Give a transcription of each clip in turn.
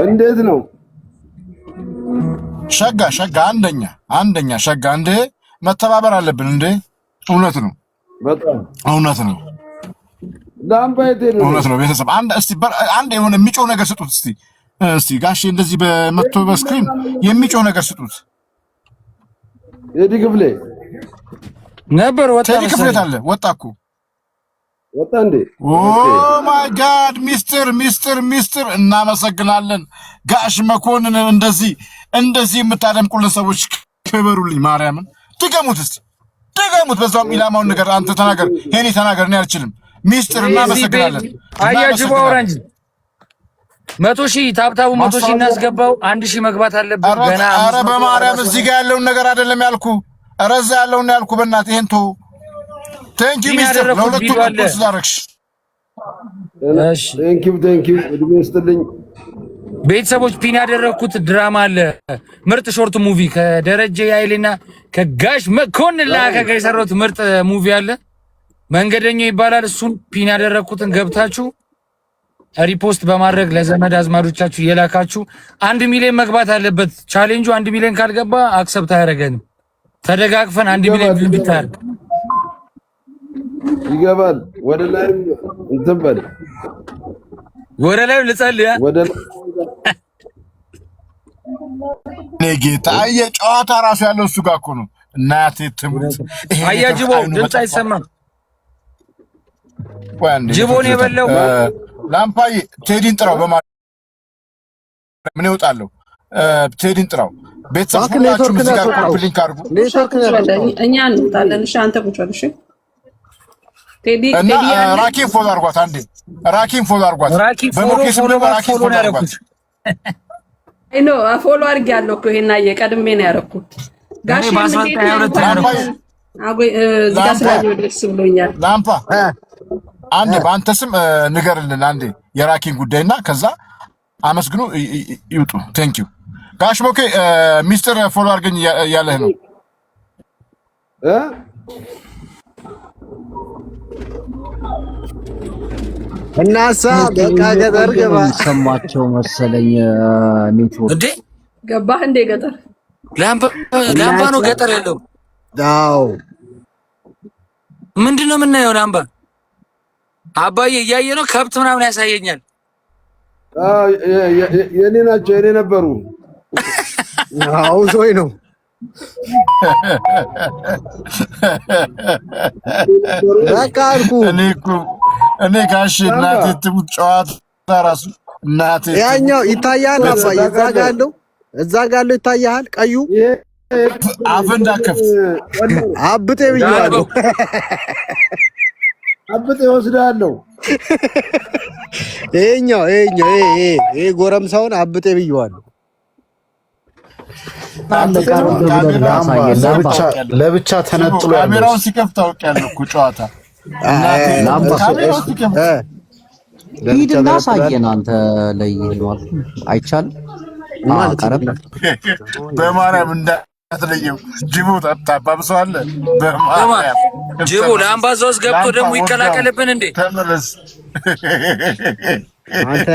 እንዴት ነው? ሸጋ አንደኛ ሸጋ እንዴ መተባበር አለብን እንዴ። እውነት ነው፣ በጣም እውነት ነው፣ እውነት ነው። ቤተሰብ አንድ የሆነ የሚጮህ ነገር ስጡት እስቲ ጋሼ እንደዚህ በመቶ በስክሪን የሚጮህ ነገር ስጡት። ቴዲ ክፍሌ ነበር ወጣ። ቴዲ ክፍሌ ታለ ወጣኩ ወጣ እንዴ? ኦ ማይ ጋድ ሚስተር እናመሰግናለን ጋሽ መኮንን። እንደዚህ የምታደምቁልን ሰዎች ክበሩልኝ። ማርያምን ድገሙት። በዛውም ኢላማውን ነገር አንተ ተናገር፣ ሄኒ ተናገር። እኔ አልችልም። ሚስተር እናመሰግናለን። አያጅቦ ኦራንጅ 100,000 ታብታቡ 100,000 እናስገባው። 1,000 መግባት አለበት ገና። አረ በማርያም እዚህ ጋር ያለውን ነገር አይደለም ያልኩ፣ አረ እዛ ያለውን ያልኩ። በእናትህ ይሄን ተው። ቴንክ ዩ ሚስተር ለሁለቱ ቁጥስ ዳረክሽ። እሺ ቴንክ ዩ እድሜ ይስጥልኝ። ቤተሰቦች ፒን ያደረኩት ድራማ አለ፣ ምርጥ ሾርት ሙቪ ከደረጀ ያይልና ከጋሽ መኮንን ጋር የሰራሁት ምርጥ ሙቪ አለ፣ መንገደኛው ይባላል። እሱን ፒን ያደረኩትን ገብታችሁ ሪፖስት በማድረግ ለዘመድ አዝማዶቻችሁ የላካችሁ 1 ሚሊዮን መግባት አለበት። ቻሌንጁ 1 ሚሊዮን ካልገባ አክሰፕት አያደርገንም። ተደጋግፈን 1 ሚሊዮን ቢታርግ ይገባል። ወደ ላይ እንትን በል፣ ወደ ላይ ልጸልይ። ወደ ጌታ የጨዋታ ራሱ ያለው እሱ ጋር እኮ ነው። እናቴ ትሙት። አያጅቦ ድምፅ አይሰማም። ጅቦን የበለው ላምፓይ ቴዲን ጥራው። ምን ይወጣለሁ? ቴዲን ጥራው። ቤተሰብ ሁላችሁም እዚህ ጋር ኮምፕሊንክ አድርጉ። እኛ እንጣለን። እሺ አንተ ቁጭ በል። እሺ ቴዲ ራኪን ፎሎ አድርጓት። አንዴ ራኪን ፎሎ አድርጓት። በሞኬስ ብሎ ራኪን ፎሎ አድርጓት። አይ ኖ ፎሎ አድርጌያለሁ እኮ ይሄን አየህ፣ ቀድሜ ነው ያደረኩት። ጋሽ ደስ ብሎኛል። ላምፓ አንዴ በአንተ ስም ንገርልን አንዴ የራኪን ጉዳይና ከዛ አመስግኑ ይውጡ። ቴንክ ዩ ጋሽ ሞኬ። ሚስተር ፎሎ አድርገኝ እያለህ ነው። እናሳ በቃ ገጠር ገባ ሰማቸው መሰለኝ። ኔትወርክ እንዴ ገባህ እንዴ? ገጠር ላምባ ነው ገጠር ያለው። አዎ ምንድነው የምናየው? ላምባ አባዬ እያየ ነው። ከብት ምናምን ያሳየኛል። የኔ ናቸው፣ የኔ ነበሩ። አዎ ዞይ ነው። በቃ አልኩ እኔ ጋሽ እናቴ ትሙት ጨዋታ ራሱ እናቴ ያኛው ይታያል። አባዬ እዛ ጋር ያለው ይታያል። ቀዩ አፍ እንዳከፍት አብጤ ብዬዋለሁ። አብጤ ወስዳለሁ። ይሄኛው ይሄ ጎረምሳውን አብጤ ብዬዋለሁ። ለብቻ ተነጥሎ ካሜራውን ሲከፍት አውቄያለሁ እኮ ጨዋታ። ሂድና አሳየን አንተ ላይ ማለት አይቻልም። ቀረብ በማርያም እንዳትለየው። ጅቦ ታባብሰዋለ። በማርያም ጅቦ ለአምባዛ ውስጥ ገብቶ ደግሞ ይቀላቀልብን እንዴ? ተመለስ አንተ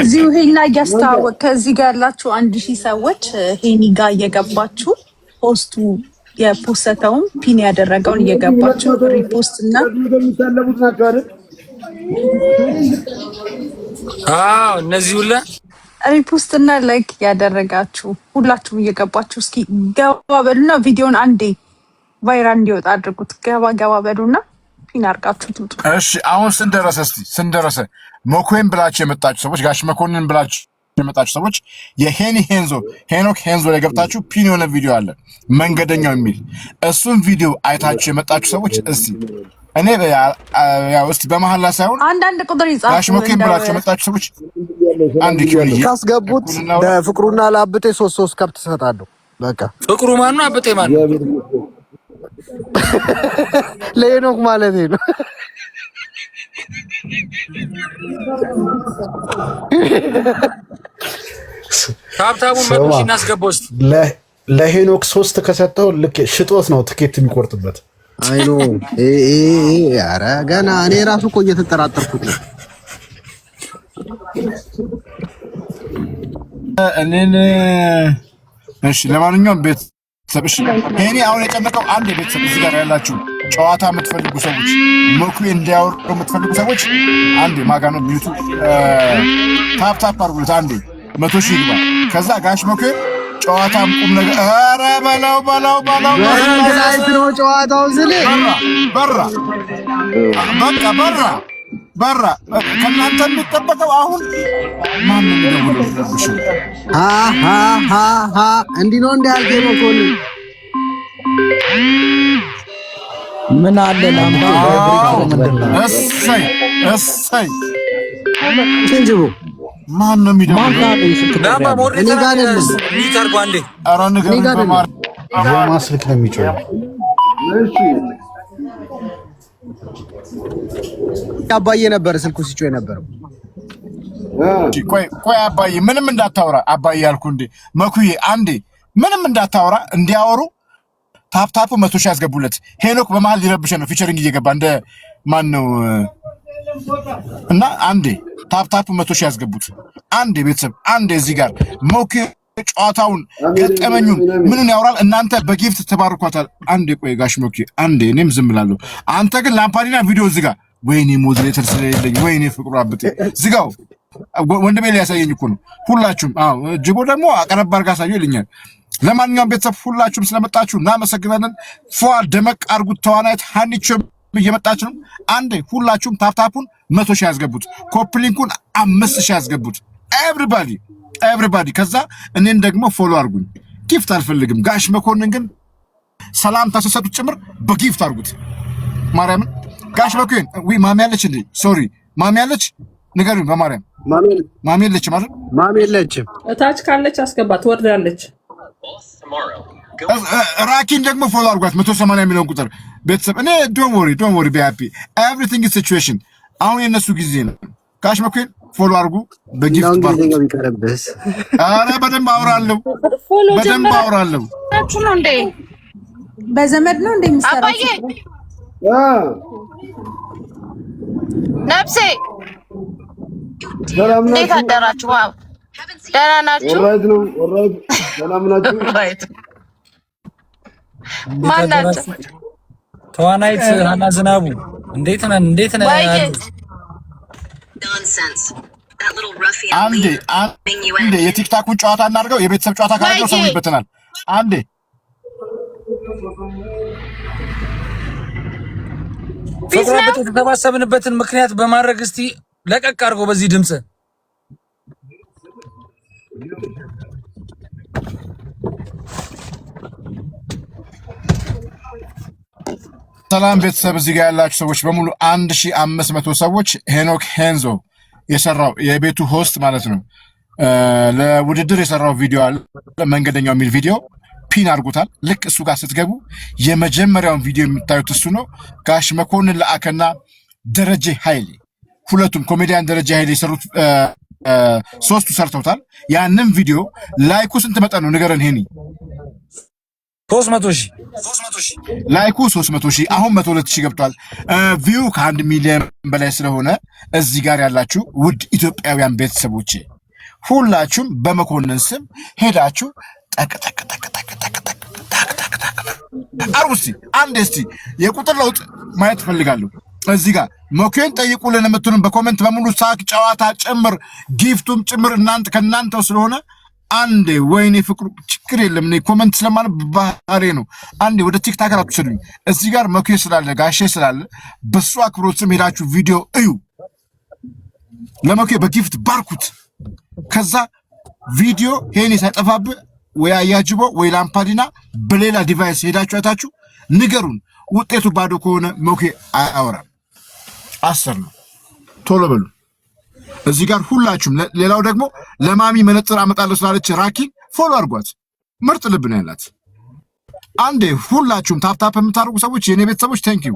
እዚሁ ሄና እያስተዋወቅ ከዚህ ጋር ያላችሁ 1,000 ሰዎች ሄኒ ጋር እየገባችሁ ፖስቱ የፖስተውን ፒን ያደረገውን እየገባችሁ ሪፖስት እና የሚታለቡት ናቸው አይደል? አዎ እነዚህ ሁላ ሪፖስት እና ላይክ ያደረጋችሁ ሁላችሁም እየገባችሁ እስኪ ገባ በሉና ቪዲዮን አንዴ ቫይራል እንዲወጣ አድርጉት። ገባ በሉና ፒን አድርጋችሁ ትውጡ። እሺ አሁን ስንደረሰ መኮንን ብላችሁ የመጣችሁ ሰዎች፣ ጋሽ መኮንን ብላችሁ የመጣችሁ ሰዎች ሄኖክ ሄንዞ ላይ ገብታችሁ ፒን የሆነ ቪዲዮ አለ መንገደኛው የሚል እሱን ቪዲዮ አይታችሁ የመጣችሁ ሰዎች እኔ ያው እስቲ በመሐላ ሳይሆን አንዳንድ ቁጥር ይጻፉ። ጋሽ መኮንን ብላችሁ የመጣችሁ ሰዎች አንድ ኪሎ ካስገቡት ለፍቅሩና ለአብጤ 3 ከብት እሰጣለሁ። በቃ ፍቅሩ ማን ነው? አብጤ ማን ነው? ለሄኖክ ማለት ነው። ታብታቡን መጥቶ እናስገባው እስቲ። ለሄኖክ 3 ከሰጠው ልክ ሽጦት ነው ትኬት የሚቆርጥበት። አይኑ ኧረ ገና እኔ ራሱ እኮ እየተጠራጠርኩት ነው። እኔን እሺ፣ ለማንኛውም ቤተሰብ እሺ፣ እኔ አሁን የጨነቀው አንድ ቤተሰብ እዚህ ጋር ያላችሁ ጨዋታ የምትፈልጉ ሰዎች ሞኩ እንዲያወሩ የምትፈልጉ ሰዎች አንዴ ማጋኖ ሚዩቱ ታፕ አድርጉት። አንዴ 100 ሺህ ይግባ። ከዛ ጋሽ ሞኩ ጨዋታም ቁም ነገር ኧረ በለው በእንግላይት ነው ጨዋታው ስል በራ ከእናንተ የሚጠበቀው አሁን ማንም ይደውልልሽ እንዲህ ነው እንደ ያልከኝ መኮንን ምን አለ ላምባ እሰይ እንጅሩ ማን ነው የሚደውልልሽ? ዳባ ሞርኔ እኔ ጋር አይደለም ሊታርጉ አንዴ ኧረ ንገሩኝ በማር የማስልክ ነው የሚጮህ። እሺ አባዬ ነበር ስልኩ ሲጮህ የነበረው። ቆይ አባዬ ምንም እንዳታወራ አባዬ ያልኩ እንዴ መኩዬ አንዴ ምንም እንዳታወራ እንዲያወሩ ታፕ 100 ሺህ ያስገቡለት። ሄኖክ በመሃል ሊረብሸ ነው ፊቸሪንግ እየገባ እንደ ማን ነው እና አንዴ ታፕ 100 ሺህ ያስገቡት። አንዴ ቤተሰብ አንዴ እዚህ ጋር ሞኩ ጨዋታውን ገጠመኙን ምኑን ያወራል። እናንተ በጊፍት ተባርኳታል። አንዴ ቆይ ጋሽ ሞኩ አንዴ እኔም ዝም ብላለሁ። አንተ ግን ላምፓዲና ቪዲዮ ዝጋ። ወይኔ ሞዴሬተር ስለሌለኝ ወይኔ ፍቅሩ አብጤ ዝጋው። ወንድሜ ሊያሳየኝ እኮ ነው። ሁላችሁም ጅቦ ደግሞ አቀረብ አድርጋ አሳየው ይልኛል። ለማንኛውም ቤተሰብ ሁላችሁም ስለመጣችሁ እናመሰግናለን። ፏ ደመቅ አድርጉት። ተዋናይት ሀኒቾ እየመጣች ነው። አንዴ ሁላችሁም ታፕታፑን 100 ሺህ ያስገቡት። ኮፕሊንኩን 5 ሺህ ያስገቡት። ኤቭሪባዲ ከዛ እኔን ደግሞ ፎሎ አድርጉኝ። ጊፍት አልፈልግም። ጋሽ መኮንን ግን ሰላምታ ስትሰጡት ጭምር በጊፍት አድርጉት። ማርያምን ጋሽ መኮንን ወይ ማሚ ያለች እንዴ? ሶሪ ማሚ ያለች ንገሩኝ በማርያም ማሚ የለችም ማለት ማሚ የለችም። እታች ካለች አስገባት ወርዳለች። ራኪን ደግሞ ፎሎ አድርጓት 180 የሚለውን ቁጥር ቤተሰብ እኔ ዶንት ወሪ ቢ ሃፒ ኤቭሪቲንግ ኢዝ ሲቹዌሽን። አሁን የነሱ ጊዜ ነው። ጋሽ መኮንን ፎሎ አድርጉ በጊፍት ባርኩ። ኧረ በደንብ አወራለሁ ታችሁ ነው እንዴ? በዘመድ ነው እንዴ የሚሰራው? አባዬ ነፍሴ እንዴት አደራችሁ? ደህና ናችሁ? ኦልራይት ሰላም ናችሁ? ማን ናችሁ? ተዋናይት ሀና ዝናቡ እንዴት ነህ? አንዴ የቲክታኩን ጨዋታ እናድርገው። የቤተሰብ ጨዋታ ካደረገው ሰው ይበተናል። አንዴ ፍቅር የተሰባሰብንበትን ምክንያት በማድረግ እስቲ ለቀቅ አድርገው በዚህ ድምጽ ሰላም ቤተሰብ እዚህ ጋር ያላችሁ ሰዎች በሙሉ 1500 ሰዎች ሄኖክ ሄንዞ የሰራው የቤቱ ሆስት ማለት ነው ለውድድር የሰራው ቪዲዮ አለ። መንገደኛው የሚል ቪዲዮ ፒን አድርጎታል። ልክ እሱ ጋር ስትገቡ የመጀመሪያውን ቪዲዮ የምታዩት እሱ ነው። ጋሽ መኮንን ለአከና ደረጀ ኃይሌ ሁለቱም ኮሜዲያን ደረጀ ኃይሌ የሰሩት ሶስቱ ሰርተውታል። ያንን ቪዲዮ ላይኩ ስንት መጠን ነው ንገረን ሄኒ? 300,000 ላይኩ 300,000 አሁን 102,000 ገብቷል። ቪው ከ1 ሚሊዮን በላይ ስለሆነ እዚህ ጋር ያላችሁ ውድ ኢትዮጵያውያን ቤተሰቦቼ ሁላችሁም በመኮንን ስም ሄዳችሁ አርጉስቲ አንድ እስቲ የቁጥር ለውጥ ማየት ፈልጋለሁ። እዚህ ጋር መኮንን ጠይቁልን የምትሉን በኮሜንት በሙሉ ሳቅ ጨዋታ ጭምር ጊፍቱም ጭምር እናንተ ከናንተው ስለሆነ አንዴ ወይኔ ፍቅሩ ችግር የለም። እኔ ኮሜንት ስለማለት ባህሪ ነው። አንዴ ወደ ቲክታክ አትወስዱኝ። እዚህ ጋር መኮንን ስላለ ጋሼ ስላለ በሱ አክብሮት ስም ሄዳችሁ ቪዲዮ እዩ። ለመኮንን በጊፍት ባርኩት። ከዛ ቪዲዮ ሄኒ ሳይጠፋብህ ወይ አያጅቦ ወይ ላምፓዲና በሌላ ዲቫይስ ሄዳችሁ አይታችሁ ንገሩን። ውጤቱ ባዶ ከሆነ መኮንን አያወራም። 10 ነው። ቶሎ በሉ። እዚህ ጋር ሁላችሁም ሌላው ደግሞ ለማሚ መነጽር አመጣለሁ ስላለች ራኪን ፎሎ አድርጓት። ምርጥ ልብ ነው ያላት። አንዴ ሁላችሁም ታፕታፕ የምታደርጉ ሰዎች የኔ ቤተሰቦች ቴንክ ዩ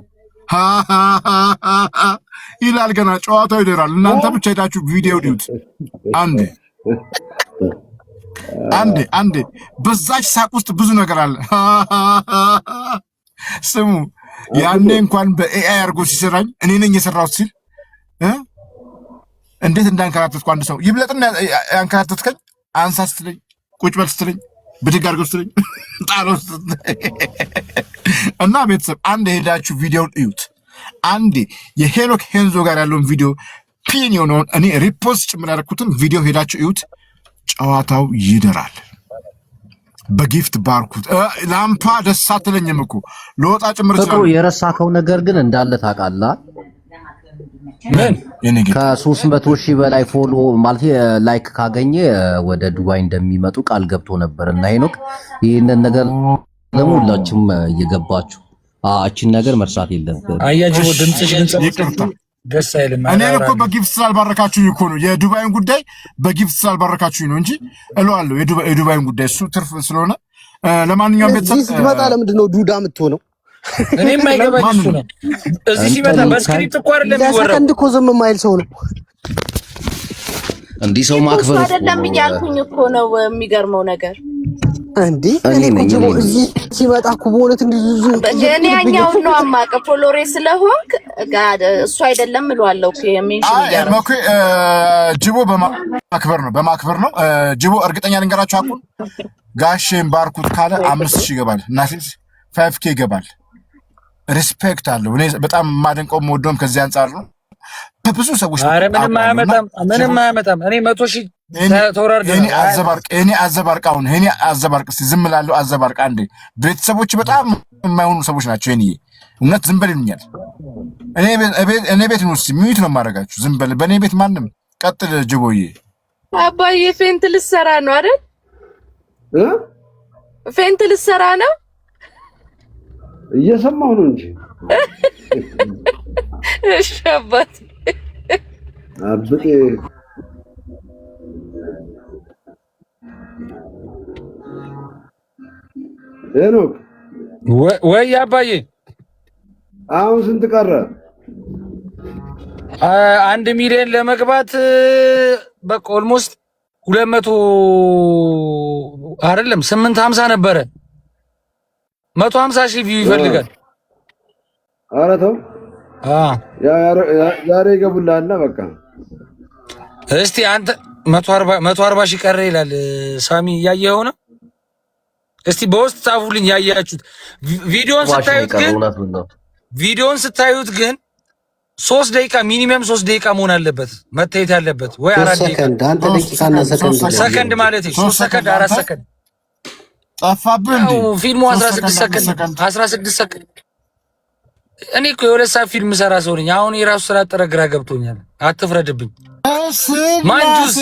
ይላል። ገና ጨዋታው ይደራል። እናንተ ብቻ ሄዳችሁ ቪዲዮ ዲዩት አንዴ በዛች ሳቅ ውስጥ ብዙ ነገር አለ። ስሙ ያኔ እንኳን በኤአይ አድርጎ ሲሰራኝ እኔ ነኝ የሰራሁት ሲል እንዴት እንዳንከራተትኩ አንድ ሰው ይብለጥና ያንከራተትከኝ አንሳ ስትለኝ ቁጭ በል ስትለኝ ብድግ አድርገው ስትለኝ ጣለው እና ቤተሰብ አንድ ሄዳችሁ ቪዲዮውን እዩት። አንዴ የሄኖክ ሄንዞ ጋር ያለውን ቪዲዮ ፒን የሆነውን እኔ ሪፖስት ጭምር ያደረኩትን ቪዲዮ ሄዳችሁ እዩት። ጨዋታው ይደራል። በጊፍት ባርኩት። ላምፓ ደስ አትለኝም እኮ ለወጣ ጭምር ፍቅሩ የረሳከው ነገር ግን እንዳለ ታውቃለህ። ከ300 ሺህ በላይ ፎሎ ማለት ላይክ ካገኘ ወደ ዱባይ እንደሚመጡ ቃል ገብቶ ነበርና ሄኖክ ይሄንን ነገር ደግሞ ሁላችሁም እየገባችሁ እቺን ነገር መርሳት የለብንም። አያጅቦ ድምጽሽ ደስ አይልም። እኔ እኮ በጊፍት ስላልባረካችሁኝ እኮ ነው የዱባይን ጉዳይ በጊፍት ስላልባረካችሁኝ ነው እንጂ እለዋለሁ የዱባይን ጉዳይ እሱ ትርፍ ስለሆነ። ለማንኛውም ቤተሰብ ስትመጣ ለምንድን ነው ዱዳ የምትሆነው? እኔም አይገባኝ እሱ ነው። እዚህ ሲመጣ በስክሪፕት እኮ አይደለም የሚወራው። ሰከንድ እኮ ዝም የማይል ሰው ነው። እንዲህ ሰው ማክበር አይደለም እያልኩኝ እኮ ነው። የሚገርመው ነገር እንዴ እኔ እኮ እዚህ ሲመጣ እኮ በእውነት እንዲህ እኔ ያኛው ነው አማቀ ፎሎሬ ስለሆንክ እሱ አይደለም እለዋለሁ እኮ የሜንሽን ያደረገው ጅቦ በማክበር ነው። ጅቦ እርግጠኛ ልንገራችሁ አቁን ጋሼን ባርኩት ካለ 5000 ይገባል እና 5k ይገባል። ሪስፔክት አለው። እኔ በጣም ማደንቀው ወዶም ከዚህ አንፃር ነው። በብዙ ሰዎች አረ ምንም አያመጣም። እኔ 100,000 ተወራርደ እኔ አዘባርቅ እስቲ ዝም እላለሁ። አዘባርቅ አንዴ ቤተሰቦች በጣም የማይሆኑ ሰዎች ናቸው። እኔ እውነት ዝም በል ይሉኛል። እኔ ቤት ነው እስቲ ሚዩት ነው የማደርጋችሁ። ዝም በል በእኔ ቤት ማንም ቀጥል። ጅቦዬ አባዬ ፌንት ልትሰራ ነው አይደል? ፌንት ልትሰራ ነው እየሰማሁ ነው እንጂ እሺ አባት አብጤ ሄኖክ ወይ አባዬ አሁን ስንት ቀረ? 1 ሚሊዮን ለመግባት በቃ ኦልሞስት 200 አይደለም 850 ነበረ። 150,000 ቪው ይፈልጋል። ኧረ ተው ዛሬ ይገቡልሃልና በቃ እስቲ አንተ 140,000 ቀረ ይላል ሳሚ። እያየኸው ነው? እስቲ በውስጥ ጻፉልኝ ያያችሁት። ቪዲዮን ስታዩት ግን 3 ደቂቃ ሚኒመም 3 ደቂቃ መሆን አለበት መታየት ያለበት ወይ 4 ደቂቃ አንተ ደቂቃና ሰከንድ ማለት 3 ሰከንድ 4 ሰከንድ ጠፋብህ እንዴ? ፊልሙ 16 ሰከንድ። እኔ እኮ የሁለት ሰዓት ፊልም ሰራ ሰው ነኝ። አሁን የራሱ ስራ ጥረ ግራ ገብቶኛል። አትፍረድብኝ ማንጁስ